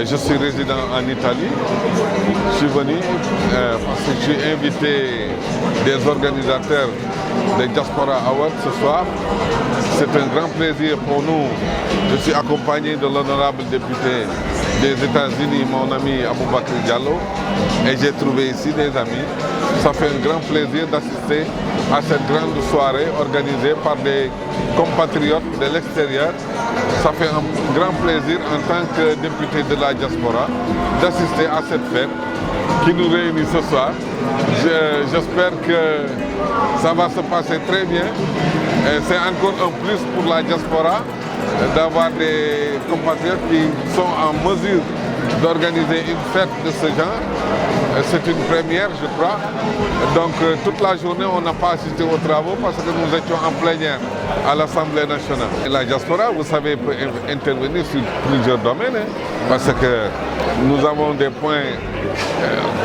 Je suis résident en Italie. Je suis venu parce que j'ai invité des organisateurs de Diaspora Awards ce soir. C'est un grand plaisir pour nous. Je suis accompagné de l'honorable député des États-Unis, mon ami Aboubakr Diallo, et j'ai trouvé ici des amis. Ça fait un grand plaisir d'assister à cette grande soirée organisée par des compatriotes de l'extérieur. Ça fait un grand plaisir en tant que député de la diaspora d'assister à cette fête qui nous réunit ce soir. J'espère que ça va se passer très bien. C'est encore un plus pour la diaspora d'avoir des compatriotes qui sont en mesure d'organiser une fête de ce genre. C'est une première, je crois. Donc toute la journée, on n'a pas assisté aux travaux parce que nous étions en plénière à l'Assemblée nationale. Et la diaspora, vous savez, peut intervenir sur plusieurs domaines, parce que nous avons des points.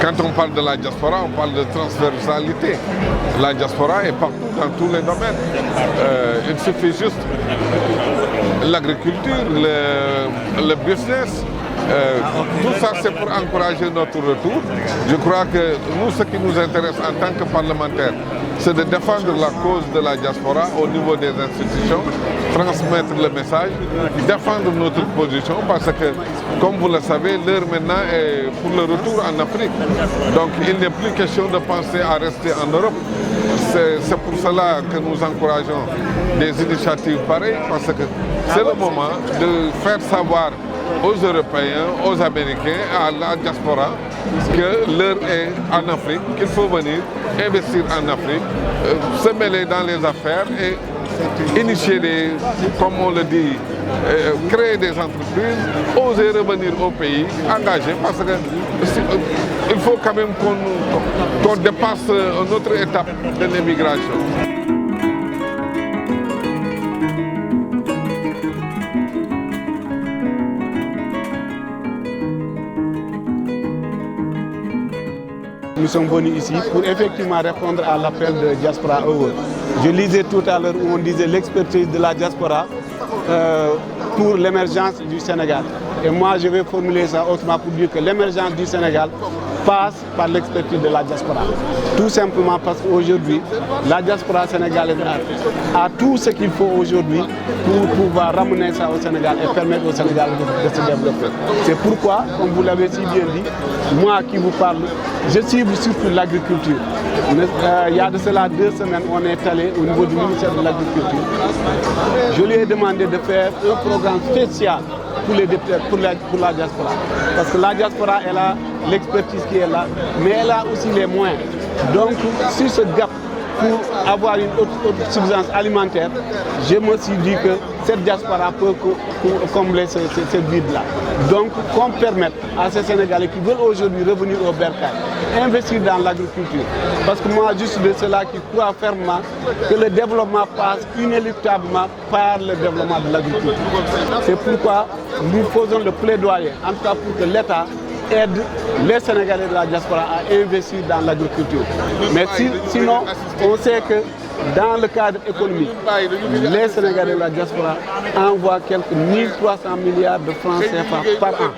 Quand on parle de la diaspora, on parle de transversalité. La diaspora est partout dans tous les domaines. Il suffit juste l'agriculture, le business. Tout ça, c'est pour encourager notre retour. Je crois que nous, ce qui nous intéresse en tant que parlementaires, c'est de défendre la cause de la diaspora au niveau des institutions, transmettre le message, défendre notre position, parce que, comme vous le savez, l'heure maintenant est pour le retour en Afrique. Donc il n'est plus question de penser à rester en Europe. C'est pour cela que nous encourageons des initiatives pareilles, parce que c'est le moment de faire savoir aux Européens, aux Américains, à la diaspora, que l'heure est en Afrique, qu'il faut venir investir en Afrique, se mêler dans les affaires et initier comme on le dit, créer des entreprises, oser revenir au pays, engager, parce qu'il faut quand même qu'on dépasse une autre étape de l'immigration. Nous sommes venus ici pour effectivement répondre à l'appel de Diaspora Award. Je lisais tout à l'heure où on disait l'expertise de la diaspora pour l'émergence du Sénégal. Et moi, je vais formuler ça autrement pour dire que l'émergence du Sénégal passe par l'expertise de la diaspora. Tout simplement parce qu'aujourd'hui, la diaspora sénégalaise a tout ce qu'il faut aujourd'hui pour pouvoir ramener ça au Sénégal et permettre au Sénégal de se développer. C'est pourquoi, comme vous l'avez si bien dit, moi qui vous parle, je cible surtout l'agriculture. Il y a de cela 2 semaines, on est allé au niveau du ministère de l'Agriculture. Je lui ai demandé de faire un programme spécial pour la diaspora. Parce que la diaspora, elle a l'expertise qui est là, mais elle a aussi les moyens. Donc, sur ce gap, pour avoir une autosuffisance alimentaire, je me suis dit que cette diaspora peut combler ce vide-là. Donc, qu'on permette à ces Sénégalais qui veulent aujourd'hui revenir au bercail, investir dans l'agriculture. Parce que moi, je suis de ceux-là qui croient fermement que le développement passe inéluctablement par le développement de l'agriculture. C'est pourquoi nous faisons le plaidoyer, en tout cas pour que l'État aide les Sénégalais de la diaspora à investir dans l'agriculture. Mais sinon, on sait que dans le cadre économique, les Sénégalais de la diaspora envoient quelques 1300 milliards de francs CFA par an.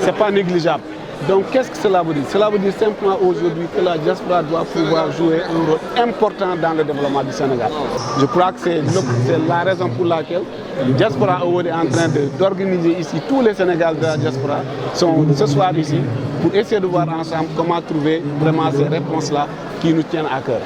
Ce n'est pas négligeable. Donc qu'est-ce que cela veut dire? Cela veut dire simplement aujourd'hui que la diaspora doit pouvoir jouer un rôle important dans le développement du Sénégal. Je crois que c'est la raison pour laquelle le Diaspora Award est en train d'organiser ici, tous les Sénégalais de la diaspora sont ce soir ici pour essayer de voir ensemble comment trouver vraiment ces réponses-là qui nous tiennent à cœur.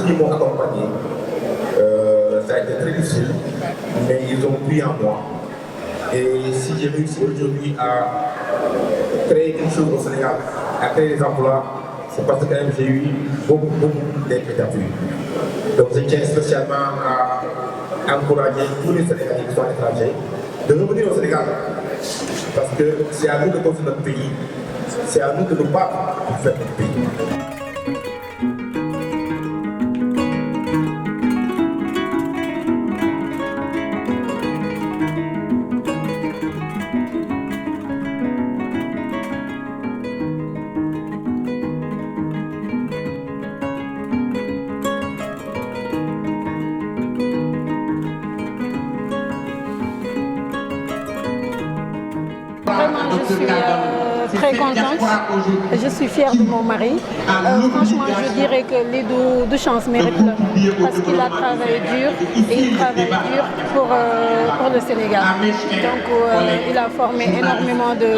qui m'ont accompagné. Ça a été très difficile, mais ils ont cru en moi. Et si j'ai réussi aujourd'hui à créer quelque chose au Sénégal, à créer des emplois, c'est parce que j'ai eu beaucoup d'aide d'appui. Donc je tiens spécialement à encourager tous les Sénégalais qui sont à l'étranger de revenir au Sénégal. Parce que c'est à nous de construire notre pays, c'est à nous de nous battre pour faire notre pays. Vraiment, je suis très contente. Je suis fière de mon mari. Franchement, je dirais que les deux chances méritent le, parce qu'il a travaillé dur et il travaille dur pour le Sénégal. Donc, il a formé énormément de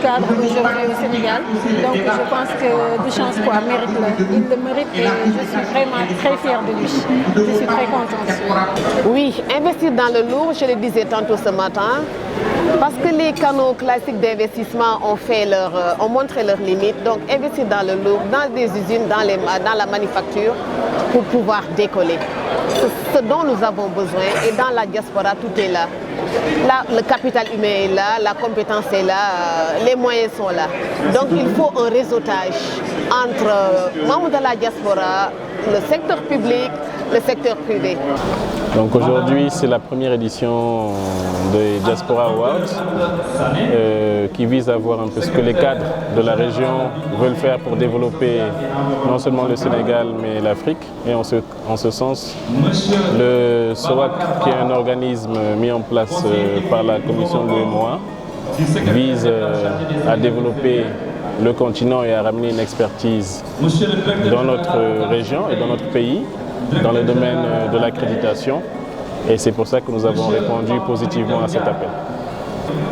cadres aujourd'hui au Sénégal. Donc, je pense que deux chances mérite-le. Il le mérite et je suis vraiment très fière de lui. Je suis très contente. Oui, investir dans le lourd, je le disais tantôt ce matin, parce que les canaux classiques d'investissement ont montré leurs limites. Donc investir dans le lourd, dans des usines, dans la manufacture, pour pouvoir décoller. Ce dont nous avons besoin, et dans la diaspora, tout est là. Là, le capital humain est là, la compétence est là, les moyens sont là. Donc il faut un réseautage entre membres de la diaspora, le secteur public, le secteur privé. Donc aujourd'hui, c'est la première édition des Diaspora Awards qui vise à voir un peu ce que les cadres de la région veulent faire pour développer non seulement le Sénégal mais l'Afrique. Et en ce sens, le SOAC, qui est un organisme mis en place par la commission de l'UEMOA, vise à développer le continent et à ramener une expertise dans notre région et dans notre pays, dans le domaine de l'accréditation. Et c'est pour ça que nous avons répondu positivement à cet appel.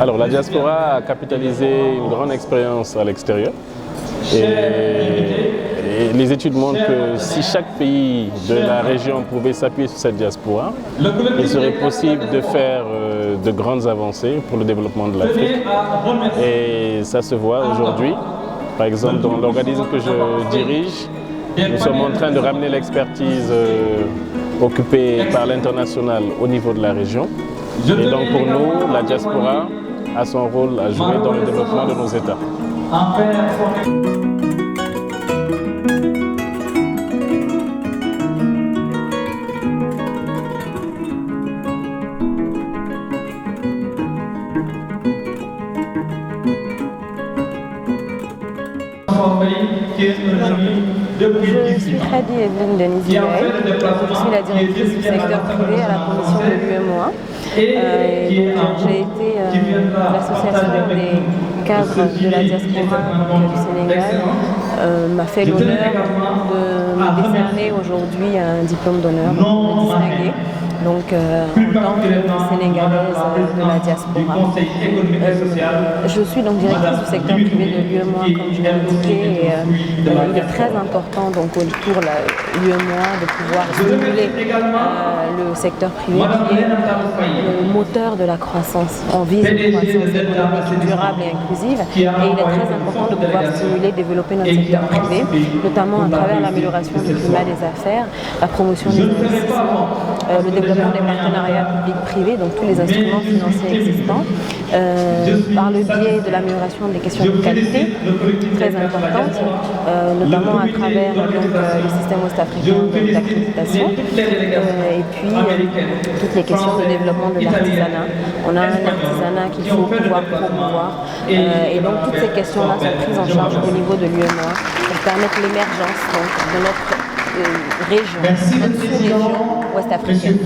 Alors la diaspora a capitalisé une grande expérience à l'extérieur. Et les études montrent que si chaque pays de la région pouvait s'appuyer sur cette diaspora, il serait possible de faire de grandes avancées pour le développement de l'Afrique. Et ça se voit aujourd'hui. Par exemple, dans l'organisme que je dirige, nous sommes en train de ramener l'expertise occupée par l'international au niveau de la région. Et donc pour nous, la diaspora a son rôle à jouer dans le développement de nos États. Je suis Khady Evelyne Denizilay, je suis la directrice du secteur privé à la commission de l'UEMOA. J'ai été l'association des cadres de la diaspora du Sénégal m'a fait l'honneur de me décerner aujourd'hui un diplôme d'honneur, de distingué. Donc en tant que sénégalaise de la diaspora. Je suis donc directrice du secteur privé de l'UEMOA, comme je l'ai indiqué, et il est très important donc pour l'UEMOA de pouvoir stimuler le secteur privé qui est le moteur de la croissance. On vise une croissance économique durable et inclusive et il est très important de pouvoir stimuler, développer notre secteur privé, notamment à travers l'amélioration du climat des affaires, la promotion des investissements, le développement des partenariats publics-privés, donc tous les instruments financiers existants, par le biais de l'amélioration des questions de qualité, très importantes, notamment à travers le système ouest-africain d'accréditation, et puis toutes les questions de développement de l'artisanat. On a un artisanat qu'il faut pouvoir promouvoir, et donc toutes ces questions-là sont prises en charge au niveau de l'UEMOA pour permettre l'émergence de notre région, notre sous-région ouest-africaine.